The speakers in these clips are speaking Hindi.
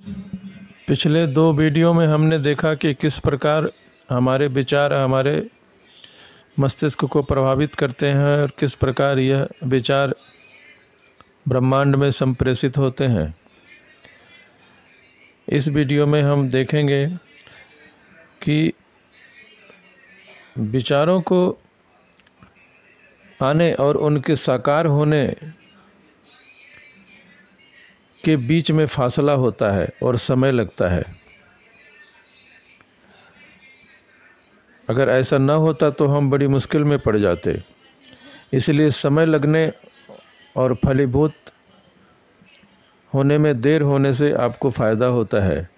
पिछले 2 वीडियो में हमने देखा कि किस प्रकार हमारे विचार हमारे मस्तिष्क को प्रभावित करते हैं और किस प्रकार यह विचार ब्रह्मांड में संप्रेषित होते हैं। इस वीडियो में हम देखेंगे कि विचारों को आने और उनके साकार होने के बीच में फासला होता है और समय लगता है। अगर ऐसा न होता तो हम बड़ी मुश्किल में पड़ जाते। इसलिए समय लगने और फलीभूत होने में देर होने से आपको फ़ायदा होता है,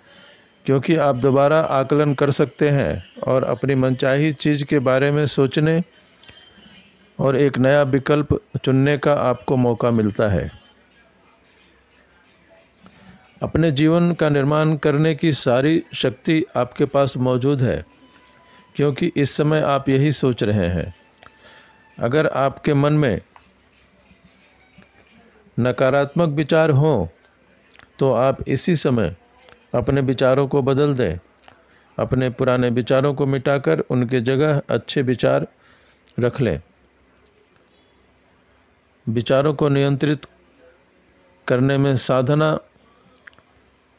क्योंकि आप दोबारा आकलन कर सकते हैं और अपनी मनचाही चीज़ के बारे में सोचने और एक नया विकल्प चुनने का आपको मौका मिलता है। अपने जीवन का निर्माण करने की सारी शक्ति आपके पास मौजूद है, क्योंकि इस समय आप यही सोच रहे हैं। अगर आपके मन में नकारात्मक विचार हों तो आप इसी समय अपने विचारों को बदल दें। अपने पुराने विचारों को मिटाकर उनके जगह अच्छे विचार रख लें। विचारों को नियंत्रित करने में साधना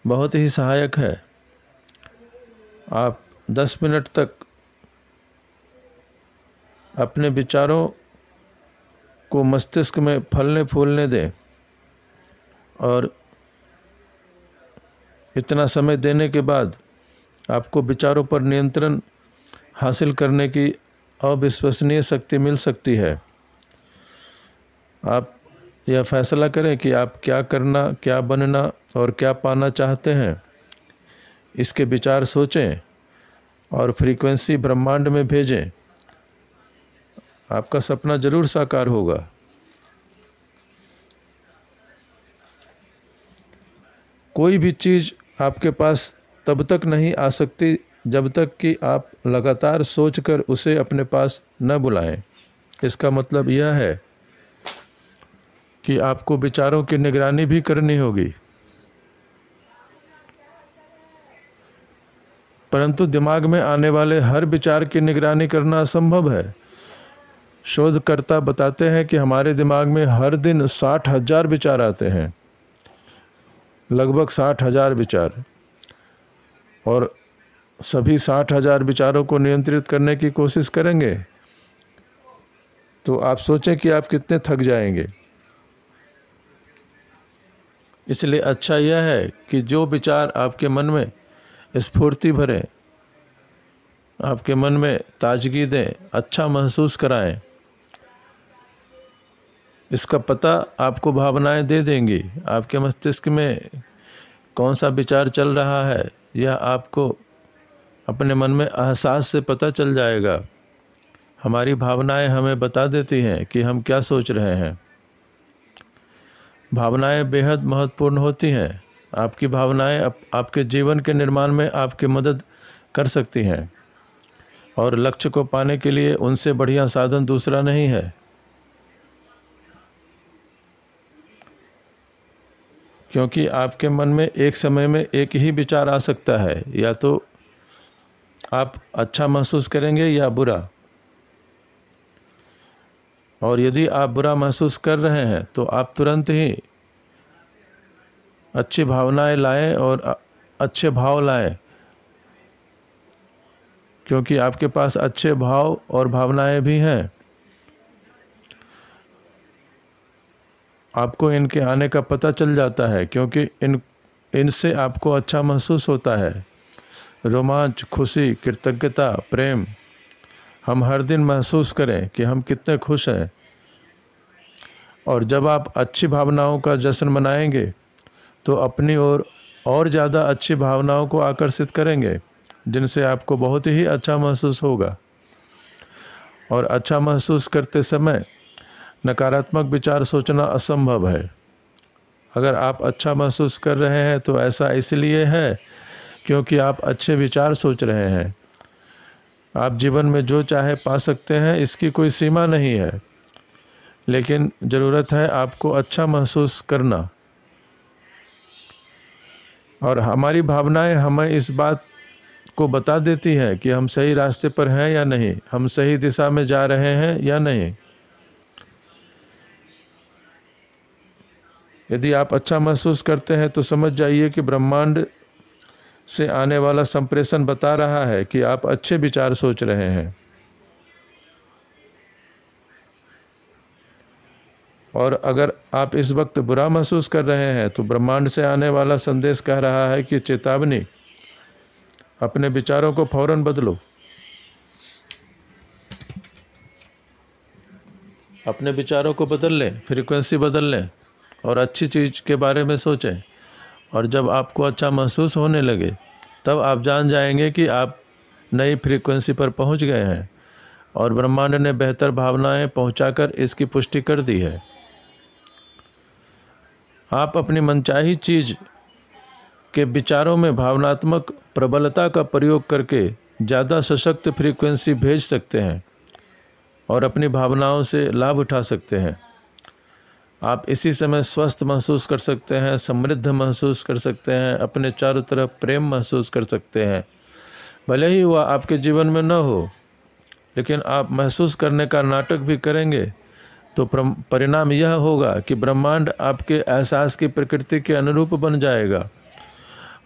बहुत ही सहायक है। आप 10 मिनट तक अपने विचारों को मस्तिष्क में फलने फूलने दें और इतना समय देने के बाद आपको विचारों पर नियंत्रण हासिल करने की अविश्वसनीय शक्ति मिल सकती है। आप यह फैसला करें कि आप क्या करना, क्या बनना और क्या पाना चाहते हैं। इसके विचार सोचें और फ्रीक्वेंसी ब्रह्मांड में भेजें। आपका सपना जरूर साकार होगा। कोई भी चीज़ आपके पास तब तक नहीं आ सकती जब तक कि आप लगातार सोचकर उसे अपने पास न बुलाएं। इसका मतलब यह है कि आपको विचारों की निगरानी भी करनी होगी, परंतु दिमाग में आने वाले हर विचार की निगरानी करना असंभव है। शोधकर्ता बताते हैं कि हमारे दिमाग में हर दिन 60,000 विचार आते हैं, लगभग 60,000 विचार, और सभी 60,000 विचारों को नियंत्रित करने की कोशिश करेंगे तो आप सोचें कि आप कितने थक जाएंगे। इसलिए अच्छा यह है कि जो विचार आपके मन में स्फूर्ति भरें, आपके मन में ताजगी दें, अच्छा महसूस कराएं, इसका पता आपको भावनाएं दे देंगी। आपके मस्तिष्क में कौन सा विचार चल रहा है यह आपको अपने मन में एहसास से पता चल जाएगा। हमारी भावनाएं हमें बता देती हैं कि हम क्या सोच रहे हैं। भावनाएं बेहद महत्वपूर्ण होती हैं। आपकी भावनाएं आपके जीवन के निर्माण में आपकी मदद कर सकती हैं, और लक्ष्य को पाने के लिए उनसे बढ़िया साधन दूसरा नहीं है। क्योंकि आपके मन में एक समय में एक ही विचार आ सकता है, या तो आप अच्छा महसूस करेंगे या बुरा। और यदि आप बुरा महसूस कर रहे हैं तो आप तुरंत ही अच्छी भावनाएं लाएं और अच्छे भाव लाएं, क्योंकि आपके पास अच्छे भाव और भावनाएं भी हैं। आपको इनके आने का पता चल जाता है, क्योंकि इनसे आपको अच्छा महसूस होता है। रोमांच, खुशी, कृतज्ञता, प्रेम। हम हर दिन महसूस करें कि हम कितने खुश हैं, और जब आप अच्छी भावनाओं का जश्न मनाएंगे तो अपनी ओर और ज़्यादा अच्छी भावनाओं को आकर्षित करेंगे, जिनसे आपको बहुत ही अच्छा महसूस होगा। और अच्छा महसूस करते समय नकारात्मक विचार सोचना असंभव है। अगर आप अच्छा महसूस कर रहे हैं तो ऐसा इसलिए है क्योंकि आप अच्छे विचार सोच रहे हैं। आप जीवन में जो चाहे पा सकते हैं, इसकी कोई सीमा नहीं है, लेकिन ज़रूरत है आपको अच्छा महसूस करना। और हमारी भावनाएं हमें इस बात को बता देती हैं कि हम सही रास्ते पर हैं या नहीं, हम सही दिशा में जा रहे हैं या नहीं। यदि आप अच्छा महसूस करते हैं तो समझ जाइए कि ब्रह्मांड से आने वाला संप्रेषण बता रहा है कि आप अच्छे विचार सोच रहे हैं। और अगर आप इस वक्त बुरा महसूस कर रहे हैं तो ब्रह्मांड से आने वाला संदेश कह रहा है कि चेतावनी, अपने विचारों को फौरन बदलो, अपने विचारों को बदल लें, फ्रीक्वेंसी बदल लें और अच्छी चीज़ के बारे में सोचें। और जब आपको अच्छा महसूस होने लगे तब आप जान जाएंगे कि आप नई फ्रीक्वेंसी पर पहुंच गए हैं और ब्रह्मांड ने बेहतर भावनाएं पहुंचाकर इसकी पुष्टि कर दी है। आप अपनी मनचाही चीज़ के विचारों में भावनात्मक प्रबलता का प्रयोग करके ज़्यादा सशक्त फ्रीक्वेंसी भेज सकते हैं और अपनी भावनाओं से लाभ उठा सकते हैं। आप इसी समय स्वस्थ महसूस कर सकते हैं, समृद्ध महसूस कर सकते हैं, अपने चारों तरफ प्रेम महसूस कर सकते हैं। भले ही वह आपके जीवन में न हो, लेकिन आप महसूस करने का नाटक भी करेंगे तो परिणाम यह होगा कि ब्रह्मांड आपके एहसास की प्रकृति के अनुरूप बन जाएगा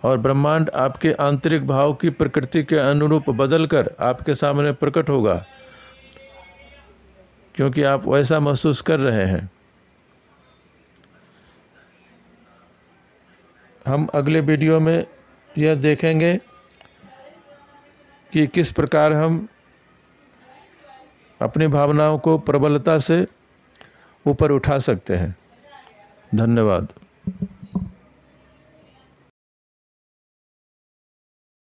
और ब्रह्मांड आपके आंतरिक भाव की प्रकृति के अनुरूप बदलकर आपके सामने प्रकट होगा, क्योंकि आप वैसा महसूस कर रहे हैं। हम अगले वीडियो में यह देखेंगे कि किस प्रकार हम अपनी भावनाओं को प्रबलता से ऊपर उठा सकते हैं। धन्यवाद।